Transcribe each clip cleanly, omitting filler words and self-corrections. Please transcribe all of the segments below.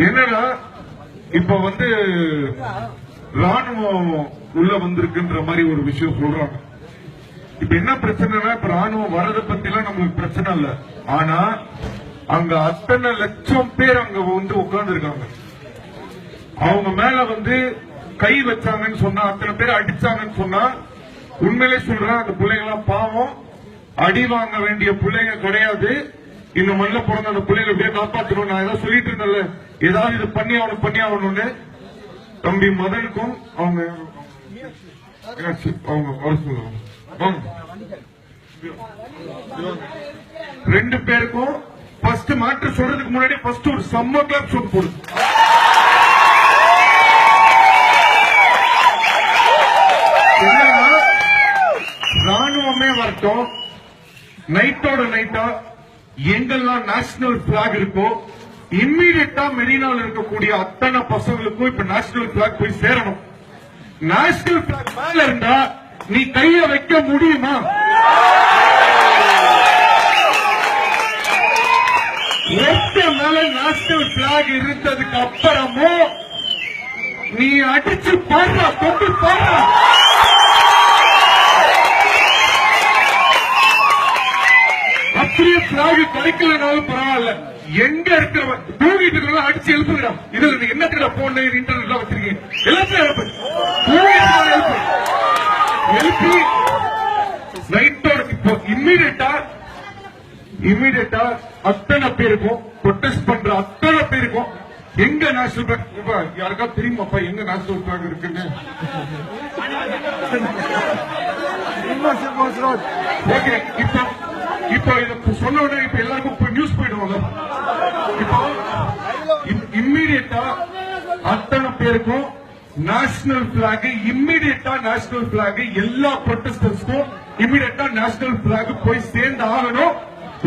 என்னன்னா இப்ப ராணுவம் உள்ள வந்திருக்குன்ற மாதிரி ஒரு விஷயம் சொல்றாங்க. இப்ப என்ன பிரச்சனைனா, இப்ப ராணுவம் வரதை பத்தி எல்லாம் நம்மளுக்கு பிரச்சனை இல்ல. ஆனா அங்க அத்தனை லட்சம் பேர் அங்க உட்கார்ந்து இருக்காங்க. அவங்க மேல கை வச்சாங்கன்னு சொன்னா, அத்தனை பேர் அடிச்சாங்கன்னு சொன்னா, உண்மையிலே சொல்றேன், அந்த பிள்ளைங்க பாவம், அடி வாங்க வேண்டிய பிள்ளைங்க கிடையாது. இந்த மண்ணில் பிறந்த அந்த பிள்ளைங்க எப்படியே காப்பாற்றணும். நான் ஏதாவது சொல்லிட்டு இருந்தேன்ல, ஏதாவது இது பண்ணி ஆகணும்னு. தம்பி மதனுக்கும் அவங்க வர சொல்லுவாங்க. ரெண்டு பேருக்கும் ஃபர்ஸ்ட் மாற்று சொல்றதுக்கு முன்னாடி ஃபர்ஸ்ட் ஒரு சம்மர் கிளாப் ஷோட் போடுது. என்னன்னா, ராணுவமே வரட்டும், நைட்டோட நைட்டா எங்கெல்லாம் நேஷனல் பிளாக் இருக்கோ இம்மீடியட்டா மெரினால இருக்கக்கூடிய அத்தனை பசங்களுக்கும் இப்ப நேஷனல் பிளாக் போய் சேரணும். நேஷனல் பிளாக் மேல இருந்தா நீ கைய வைக்க முடியுமா? மேல நேஷனல் பிளாக் இருந்ததுக்கு அப்புறமும் நீ அடிச்சு பாடுற, கொண்டு பாடுற. அப்படியே பிளாக் கிடைக்கலனாலும் பரவாயில்ல, எங்க இருக்கிற தூங்கிட்டு இருக்க அடிச்சு எழுப்புகிறான். இதுல என்னத்துல போன இன்டர்நெட்ல வச்சிருக்கீங்க, எல்லாத்தையும் எழுப்பி நைட்டோட இப்போ இம்மீடியட்டா அத்தனை பேருக்கும் ப்ரொடெஸ்ட் பண்ற அத்தனை பேருக்கும் எங்க நேஷனல் பிளாக் யாருக்கா தெரியுமாப்பா? எங்க நேஷனல் பிளாக் இருக்குன்னு ஓகே. இப்போ இத சொன்ன உடனே இப்ப எல்லாருக்கும் நியூஸ் போயிடுவோம்ல. இப்போ இம்மீடியட்டா அத்தனை பேருக்கும் நேஷனல் பிளாக், இம்மீடியட்டா நேஷனல் பிளாக், எல்லா ப்ரொடெஸ்டர்ஸ்க்கும் இம்மீடியட்டா நேஷனல் பிளாக் போய் சேர்ந்து ஆகணும்.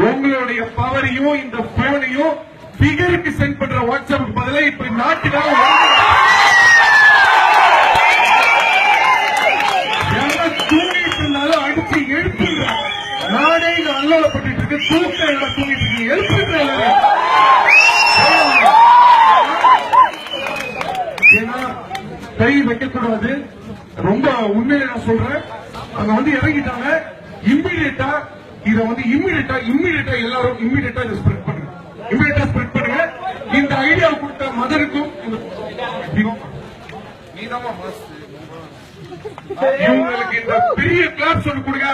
உங்களுடைய பவரையும் இந்த போனையும் பிகருக்கு சென்ட் பண்ற வாட்ஸ்அப்புக்கு பதிலாக இப்ப நாட்டுக்காக தூங்கிட்டு இருந்தாலும் அடிச்சு எழுப்புங்க. நாடே இங்க அல்லப்பட்டு இருக்கு, தூக்க தூங்கிட்டு இருக்கு, எழுப்புங்க. ஏன்னா கை வைக்கக்கூடாது. ரொம்ப உண்மையை நான் சொல்றேன். அங்க இறங்கிட்டாங்க. இம்மீடியட்டா இத இம்மீடியட்டா எல்லாரும் இம்மீடியட்டா இதை ஸ்ப்ரெட் பண்ணுங்க. இம்மீடியட்டா ஸ்ப்ரெட் பண்ணுங்க. இந்த ஐடியா கொடுத்த மதருக்கும் இவங்களுக்கு இந்த பெரிய கிளாஸ் சொல்லி கொடுங்க.